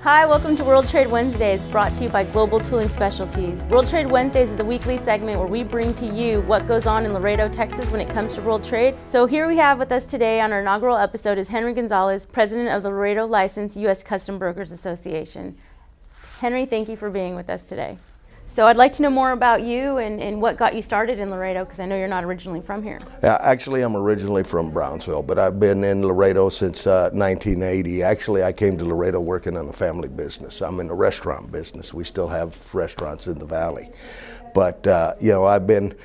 Hi, welcome to World Trade Wednesdays, brought to you by Global Tooling Specialties. World Trade Wednesdays is a weekly segment where we bring to you what goes on in Laredo, Texas when it comes to world trade. So here we have with us today on our inaugural episode is Henry Gonzales, President of the Laredo Licensed U.S. Custom Brokers Association. Henry, thank you for being with us today. So I'd like to know more about you and what got you started in Laredo, because I know you're not originally from here. Yeah, actually, I'm originally from Brownsville, but I've been in Laredo since 1980. Actually, I came to Laredo working on a family business. I'm in the restaurant business. We still have restaurants in the valley. But, I've been,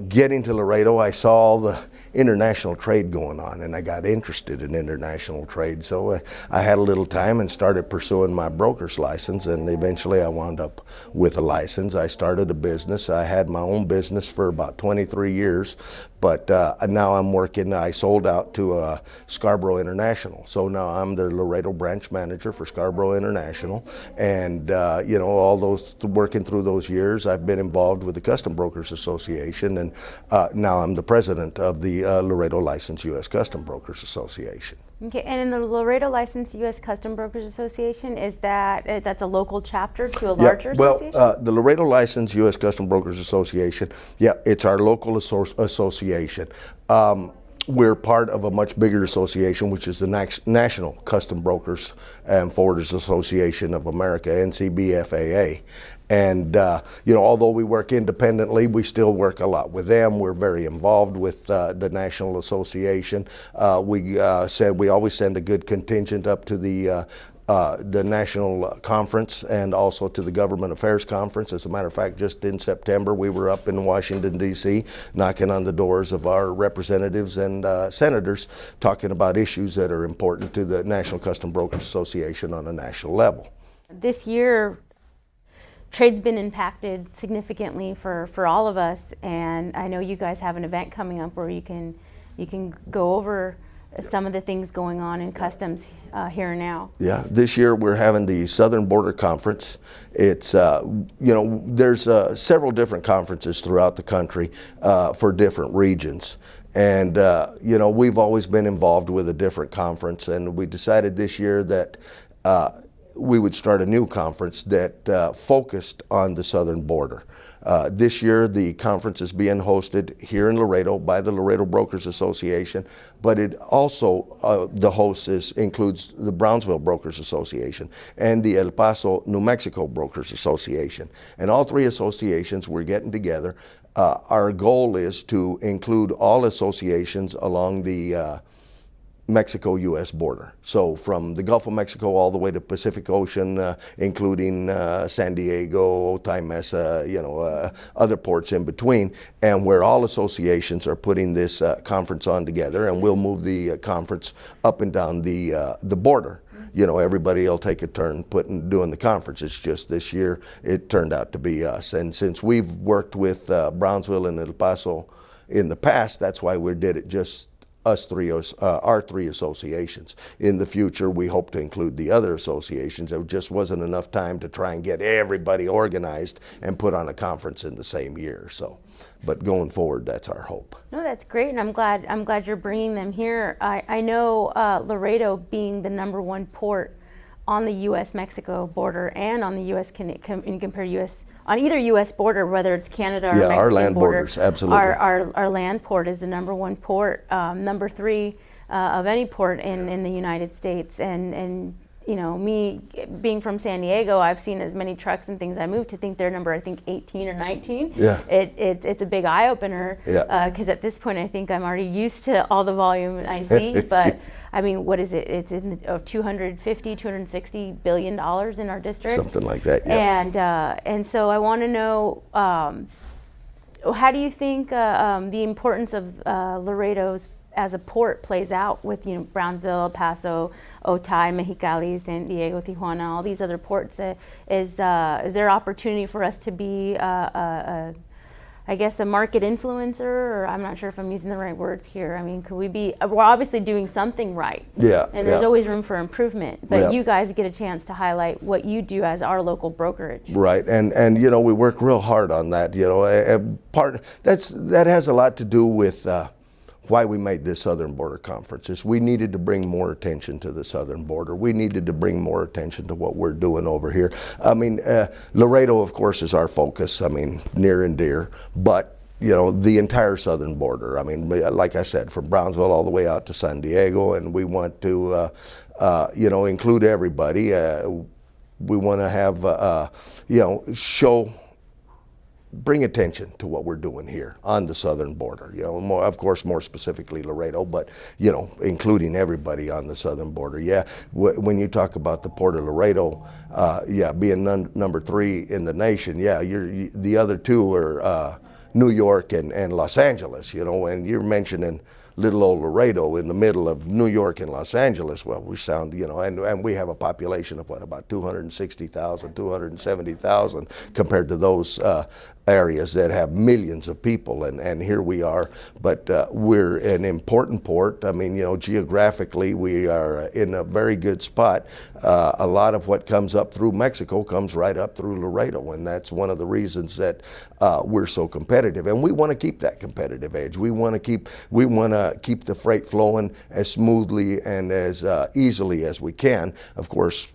getting to Laredo, I saw all the international trade going on, and I got interested in international trade. So I had a little time and started pursuing my broker's license, and eventually I wound up with a license. I started a business. I had my own business for about 23 years, but now I'm working. I sold out to Scarborough International. So now I'm the Laredo branch manager for Scarborough International, and all those working through those years, I've been involved with the Custom Brokers Association, and now I'm the president of the Laredo Licensed U.S. Custom Brokers Association. Okay, and in the Laredo Licensed U.S. Custom Brokers Association, that's a local chapter to a larger association? Well, the Laredo Licensed U.S. Custom Brokers Association, it's our local association. We're part of a much bigger association, which is the National Custom Brokers and Forwarders Association of America, NCBFAA. And, although we work independently, we still work a lot with them. We're very involved with the National Association. We always send a good contingent up to the National Conference and also to the Government Affairs Conference. As a matter of fact, just in September, we were up in Washington, D.C., knocking on the doors of our representatives and senators, talking about issues that are important to the National Custom Brokers Association on a national level. This year, trade's been impacted significantly for all of us, and I know you guys have an event coming up where you can go over some of the things going on in customs here and now. Yeah, this year we're having the Southern Border Conference. It's, there's several different conferences throughout the country for different regions. And, we've always been involved with a different conference, and we decided this year that we would start a new conference that focused on the southern border. This year, the conference is being hosted here in Laredo by the Laredo Brokers Association, but it also, the host includes the Brownsville Brokers Association and the El Paso, New Mexico Brokers Association. And all three associations, we're getting together. Our goal is to include all associations along the Mexico-U.S. border. So from the Gulf of Mexico all the way to Pacific Ocean, including San Diego, Otay Mesa, other ports in between, and where all associations are putting this conference on together, and we'll move the conference up and down the border. Everybody will take a turn doing the conference. It's just this year it turned out to be us. And since we've worked with Brownsville and El Paso in the past, that's why we did it just our three associations. In the future, we hope to include the other associations. There just wasn't enough time to try and get everybody organized and put on a conference in the same year. So, but going forward, that's our hope. No, that's great, and I'm glad you're bringing them here. I know Laredo being the #1 port on the U.S.-Mexico border and on the U.S. Can you compare U.S. on either U.S. border, whether it's Canada or Mexican our land border, borders, absolutely. Our land port is the #1 port, #3 of any port in the United States, and me being from San Diego, I've seen as many trucks and things I moved to think they're number 18 or 19. Yeah. It's a big eye opener. Yeah. Because at this point I think I'm already used to all the volume I see, but I mean, what is it? It's in $260 billion in our district. Something like that. Yeah. And so I want to know, how do you think the importance of Laredo's as a port plays out with Brownsville, El Paso, Otay, Mexicali, San Diego, Tijuana, all these other ports? Is there opportunity for us to be I guess a market influencer, or I'm not sure if I'm using the right words here. I mean, could we be, we're obviously doing something right. Yeah. And there's always room for improvement, but you guys get a chance to highlight what you do as our local brokerage. Right, and we work real hard on that, that has a lot to do with why we made this Southern Border Conference is we needed to bring more attention to the southern border. We needed to bring more attention to what we're doing over here. I mean, Laredo, of course, is our focus. I mean, near and dear, but you know, the entire southern border. I mean, like I said, from Brownsville all the way out to San Diego, and we want to, you know, include everybody. We want to have, you know, bring attention to what we're doing here on the southern border. You know, more, of course, more specifically Laredo, but you know, including everybody on the southern border. Yeah, when you talk about the Port of Laredo, yeah, being number 3 in the nation. Yeah, the other 2 are New York and Los Angeles. You know, and you're mentioning little old Laredo in the middle of New York and Los Angeles. Well, we sound, you know, and we have a population of what, about 260,000, 270,000 compared to those areas that have millions of people, and here we are. But we're an important port. I mean, you know, geographically we are in a very good spot. A lot of what comes up through Mexico comes right up through Laredo, and that's one of the reasons that we're so competitive. And we want to keep that competitive edge. We want to keep the freight flowing as smoothly and as easily as we can. Of course,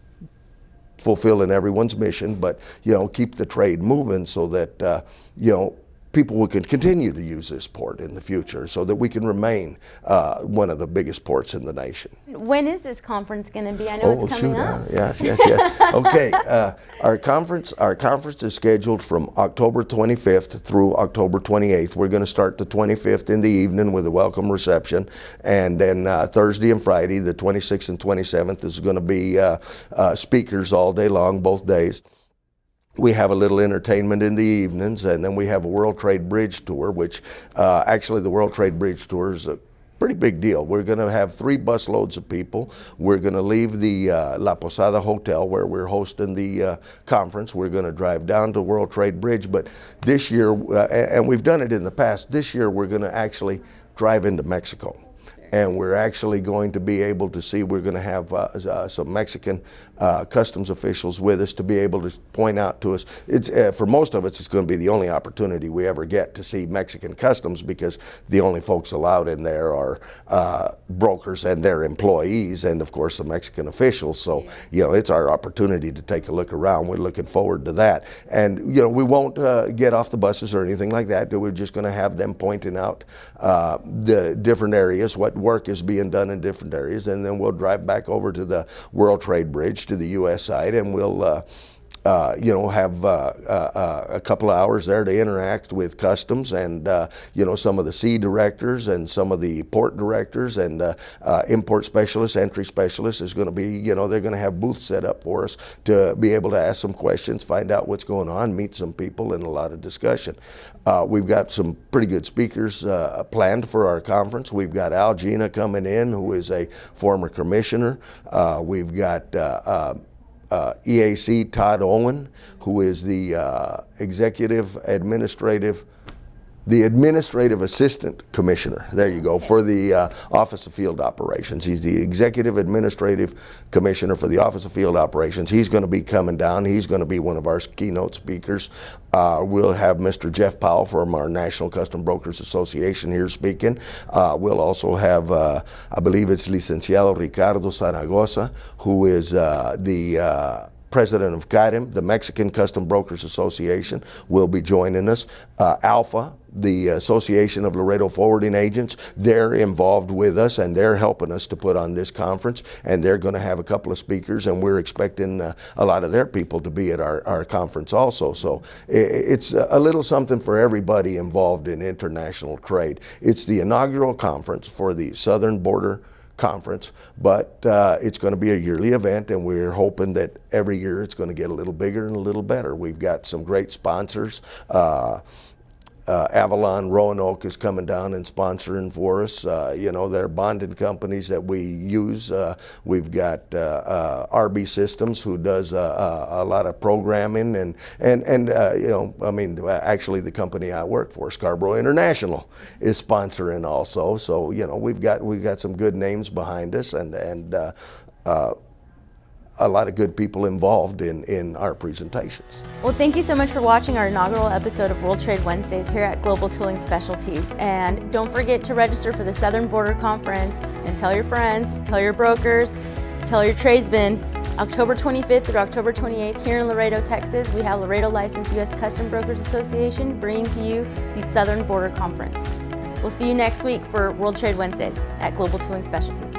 fulfilling everyone's mission, but you know, keep the trade moving so that you know, people can continue to use this port in the future, so that we can remain one of the biggest ports in the nation. When is this conference going to be? I know it's coming up. Yes. Okay, our conference is scheduled from October 25th through October 28th. We're going to start the 25th in the evening with a welcome reception, and then Thursday and Friday, the 26th and 27th, is going to be speakers all day long, both days. We have a little entertainment in the evenings, and then we have a World Trade Bridge Tour, which actually the World Trade Bridge Tour is a pretty big deal. We're going to have 3 busloads of people. We're going to leave the La Posada Hotel where we're hosting the conference. We're going to drive down to World Trade Bridge, but this year, and we've done it in the past, this year we're going to actually drive into Mexico. And we're actually going to be able to see, we're going to have some Mexican customs officials with us to be able to point out to us. It's for most of us, it's going to be the only opportunity we ever get to see Mexican customs, because the only folks allowed in there are brokers and their employees, and of course the Mexican officials. So, you know, it's our opportunity to take a look around. We're looking forward to that. And, you know, we won't get off the buses or anything like that. We're just going to have them pointing out the different areas, what work is being done in different areas, and then we'll drive back over to the World Trade Bridge to the U.S. side, and we'll you know, have a couple of hours there to interact with customs and you know, some of the sea directors and some of the port directors and import specialists, entry specialists. Is going to be, you know, they're going to have booths set up for us to be able to ask some questions, find out what's going on, meet some people, and a lot of discussion. We've got some pretty good speakers planned for our conference. We've got Al Gina coming in, who is a former commissioner. We've got EAC Todd Owen, who is the administrative assistant commissioner, there you go, for the Office of Field Operations. He's the executive administrative commissioner for the Office of Field Operations. He's going to be coming down. He's going to be one of our keynote speakers. We'll have Mr. Jeff Powell from our National Custom Brokers Association here speaking. We'll also have, I believe it's Licenciado Ricardo Zaragoza, who is the president of CAREM, the Mexican Custom Brokers Association, will be joining us. Alpha, the Association of Laredo Forwarding Agents, they're involved with us, and they're helping us to put on this conference, and they're going to have a couple of speakers, and we're expecting a lot of their people to be at our conference also. So it's a little something for everybody involved in international trade. It's the inaugural conference for the Southern Border Conference, but it's going to be a yearly event, and we're hoping that every year it's going to get a little bigger and a little better. We've got some great sponsors. Avalon Roanoke is coming down and sponsoring for us. You know, they're bonding companies that we use. We've got RB Systems, who does a lot of programming, and you know, I mean, actually the company I work for, Scarborough International, is sponsoring also. So, you know, we've got some good names behind us, and a lot of good people involved in our presentations. Well, thank you so much for watching our inaugural episode of World Trade Wednesdays here at Global Tooling Specialties. And don't forget to register for the Southern Border Conference, and tell your friends, tell your brokers, tell your tradesmen. October 25th through October 28th here in Laredo, Texas, we have Laredo Licensed U.S. Custom Brokers Association bringing to you the Southern Border Conference. We'll see you next week for World Trade Wednesdays at Global Tooling Specialties.